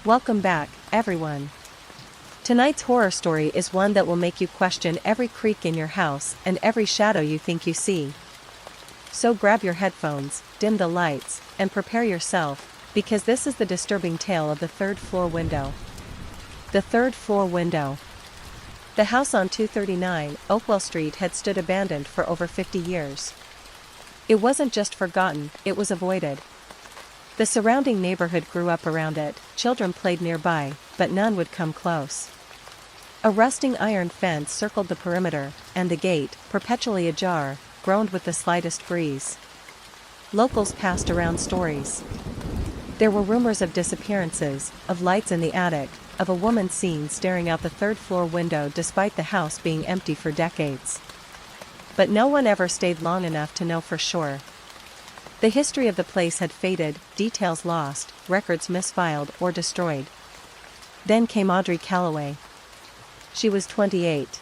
Welcome back, everyone. Tonight's horror story is one that will make you question every creak in your house and every shadow you think you see. So grab your headphones, dim the lights, and prepare yourself, because this is the disturbing tale of the third floor window. The third floor window. The house on 239 Oakwell Street had stood abandoned for over 50 years. It wasn't just forgotten, it was avoided. The surrounding neighborhood grew up around it, children played nearby, but none would come close. A rusting iron fence circled the perimeter, and the gate, perpetually ajar, groaned with the slightest breeze. Locals passed around stories. There were rumors of disappearances, of lights in the attic, of a woman seen staring out the third-floor window despite the house being empty for decades. But no one ever stayed long enough to know for sure. The history of the place had faded, details lost, records misfiled or destroyed. Then came Audrey Calloway. She was 28.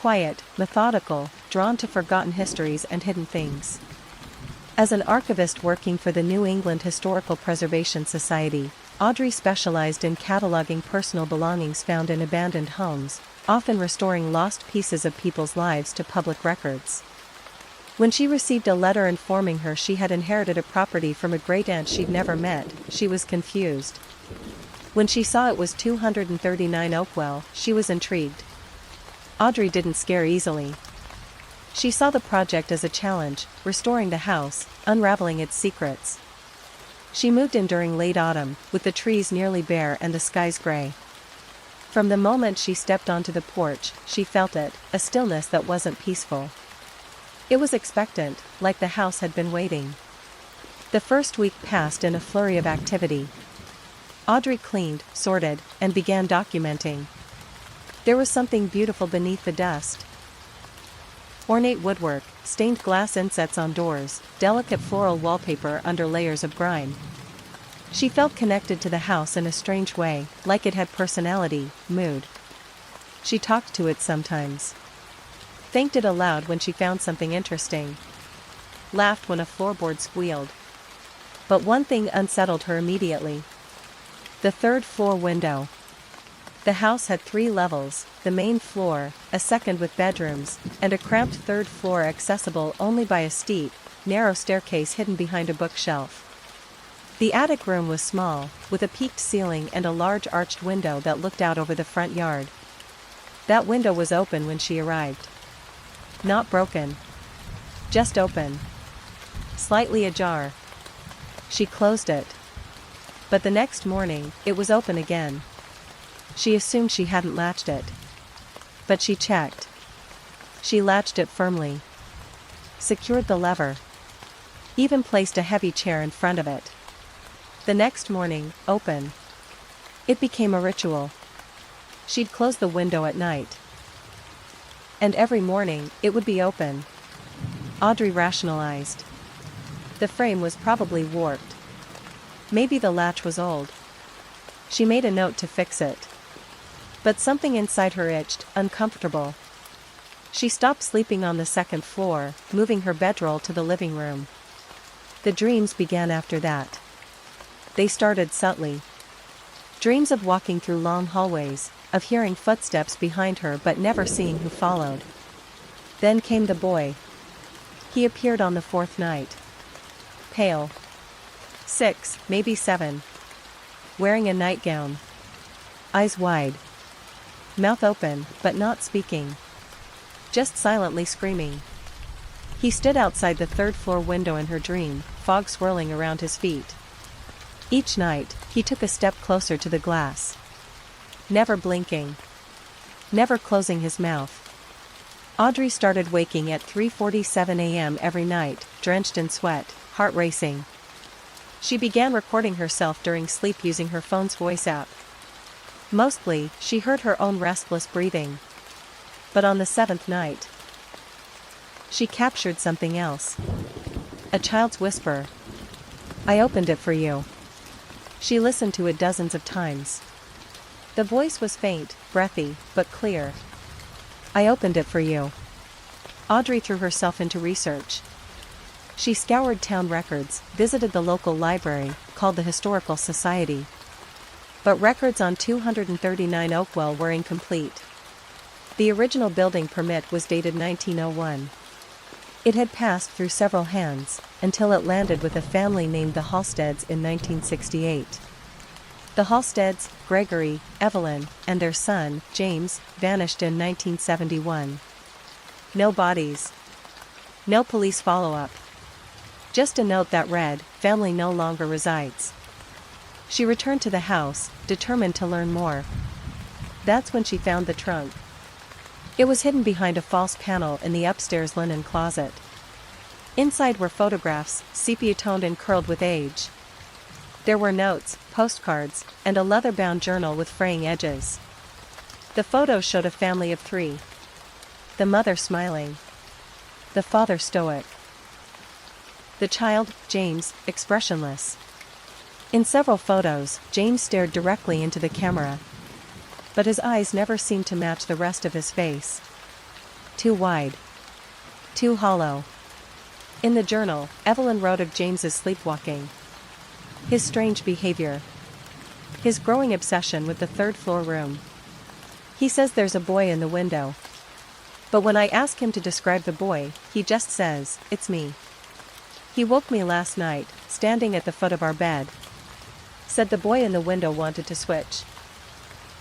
Quiet, methodical, drawn to forgotten histories and hidden things. As an archivist working for the New England Historical Preservation Society, Audrey specialized in cataloging personal belongings found in abandoned homes, often restoring lost pieces of people's lives to public records. When she received a letter informing her she had inherited a property from a great-aunt she'd never met, she was confused. When she saw it was 239 Oakwell, she was intrigued. Audrey didn't scare easily. She saw the project as a challenge, restoring the house, unraveling its secrets. She moved in during late autumn, with the trees nearly bare and the skies gray. From the moment she stepped onto the porch, she felt it, a stillness that wasn't peaceful. It was expectant, like the house had been waiting. The first week passed in a flurry of activity. Audrey cleaned, sorted, and began documenting. There was something beautiful beneath the dust. Ornate woodwork, stained glass insets on doors, delicate floral wallpaper under layers of grime. She felt connected to the house in a strange way, like it had personality, mood. She talked to it sometimes. Thanked it aloud when she found something interesting. Laughed when a floorboard squealed. But one thing unsettled her immediately. The third floor window. The house had 3 levels, the main floor, a second with bedrooms, and a cramped third floor accessible only by a steep, narrow staircase hidden behind a bookshelf. The attic room was small, with a peaked ceiling and a large arched window that looked out over the front yard. That window was open when she arrived. Not broken. Just open. Slightly ajar. She closed it. But the next morning, it was open again. She assumed she hadn't latched it. But she checked. She latched it firmly. Secured the lever. Even placed a heavy chair in front of it. The next morning, open. It became a ritual. She'd close the window at night. And every morning, it would be open. Audrey rationalized. The frame was probably warped. Maybe the latch was old. She made a note to fix it. But something inside her itched, uncomfortable. She stopped sleeping on the second floor, moving her bedroll to the living room. The dreams began after that. They started subtly. Dreams of walking through long hallways, of hearing footsteps behind her but never seeing who followed. Then came the boy. He appeared on the 4th night. Pale. 6, maybe 7. Wearing a nightgown. Eyes wide. Mouth open, but not speaking. Just silently screaming. He stood outside the third-floor window in her dream, fog swirling around his feet. Each night, he took a step closer to the glass. Never blinking. Never closing his mouth. Audrey started waking at 3:47 a.m. every night, drenched in sweat, heart racing. She began recording herself during sleep using her phone's voice app. Mostly, she heard her own restless breathing. But on the 7th night, she captured something else. A child's whisper. "I opened it for you." She listened to it dozens of times. The voice was faint, breathy, but clear. "I opened it for you." Audrey threw herself into research. She scoured town records, visited the local library, called the Historical Society. but records on 239 Oakwell were incomplete. The original building permit was dated 1901. It had passed through several hands, until it landed with a family named the Halsteads in 1968. The Halsteads, Gregory, Evelyn, and their son, James, vanished in 1971. No bodies. No police follow-up. Just a note that read, "Family no longer resides." She returned to the house, determined to learn more. That's when she found the trunk. It was hidden behind a false panel in the upstairs linen closet. Inside were photographs, sepia-toned and curled with age. There were notes, postcards, and a leather-bound journal with fraying edges. The photos showed a family of 3. The mother smiling. The father stoic. The child, James, expressionless. In several photos, James stared directly into the camera. But his eyes never seemed to match the rest of his face. Too wide. Too hollow. In the journal, Evelyn wrote of James's sleepwalking. His strange behavior. His growing obsession with the third-floor room. He says there's a boy in the window. But when I ask him to describe the boy, he just says, "It's me. He woke me last night, standing at the foot of our bed. Said the boy in the window wanted to switch."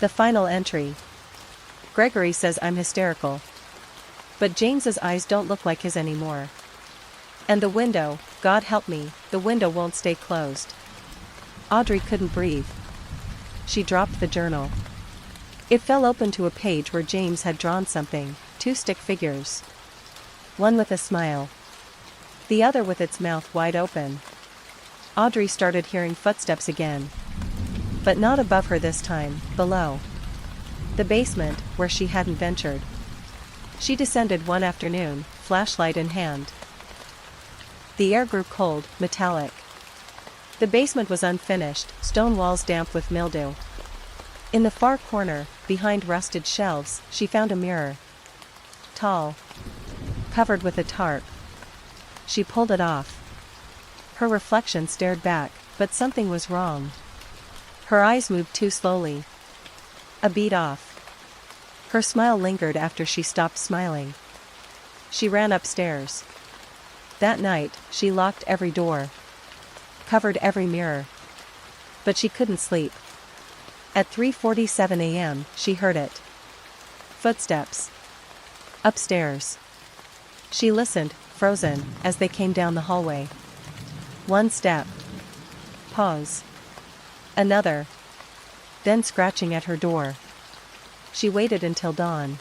The final entry. Gregory says I'm hysterical. But James's eyes don't look like his anymore. And the window, God help me, the window won't stay closed. Audrey couldn't breathe. She dropped the journal. It fell open to a page where James had drawn something, 2 stick figures. One with a smile. The other with its mouth wide open. Audrey started hearing footsteps again. But not above her this time, below. The basement, where she hadn't ventured. She descended one afternoon, flashlight in hand. The air grew cold, metallic. The basement was unfinished, stone walls damp with mildew. In the far corner, behind rusted shelves, she found a mirror. Tall. Covered with a tarp. She pulled it off. Her reflection stared back, but something was wrong. Her eyes moved too slowly. A beat off. Her smile lingered after she stopped smiling. She ran upstairs. That night, she locked every door. Covered every mirror. But she couldn't sleep. At 3:47 a.m., she heard it. Footsteps. Upstairs. She listened, frozen, as they came down the hallway. One step. Pause. Another. Then scratching at her door. She waited until dawn.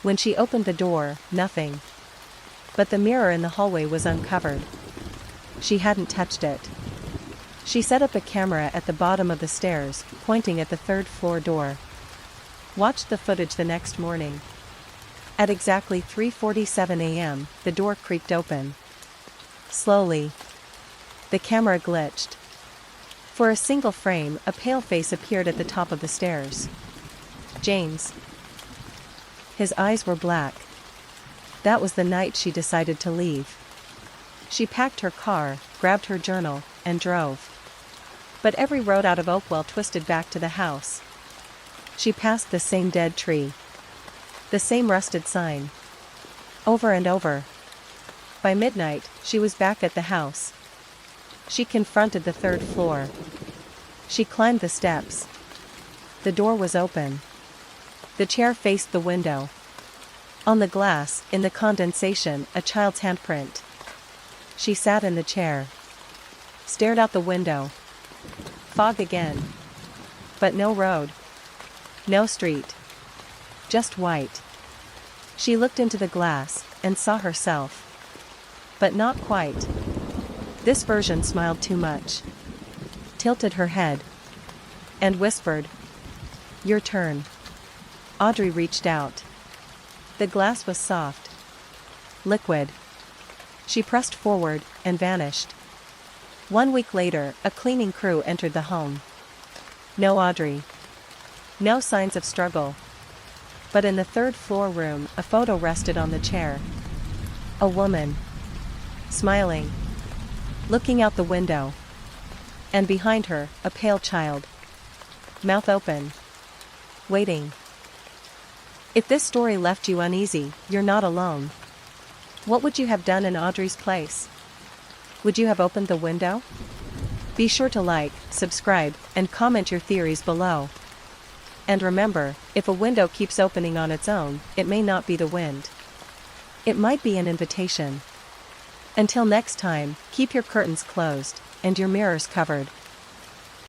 When she opened the door, nothing. But the mirror in the hallway was uncovered. She hadn't touched it. She set up a camera at the bottom of the stairs, pointing at the third-floor door. Watched the footage the next morning. At exactly 3:47 a.m., the door creaked open. Slowly. The camera glitched. For a single frame, a pale face appeared at the top of the stairs. James. His eyes were black. That was the night she decided to leave. She packed her car, grabbed her journal, and drove. But every road out of Oakwell twisted back to the house. She passed the same dead tree. The same rusted sign. Over and over. By midnight, she was back at the house. She confronted the third floor. She climbed the steps. The door was open. The chair faced the window. On the glass, in the condensation, a child's handprint. She sat in the chair. Stared out the window. Fog again. But no road. No street. Just white. She looked into the glass, and saw herself. But not quite. This version smiled too much. Tilted her head. And whispered. "Your turn." Audrey reached out. The glass was soft. Liquid. She pressed forward, and vanished. 1 week later, a cleaning crew entered the home. No Audrey. No signs of struggle. But in the third-floor room, a photo rested on the chair. A woman. Smiling. Looking out the window. And behind her, a pale child. mouth open, waiting. If this story left you uneasy, you're not alone. What would you have done in Audrey's place? Would you have opened the window? Be sure to like, subscribe, and comment your theories below. And remember, if a window keeps opening on its own, it may not be the wind. It might be an invitation. Until next time, keep your curtains closed, and your mirrors covered.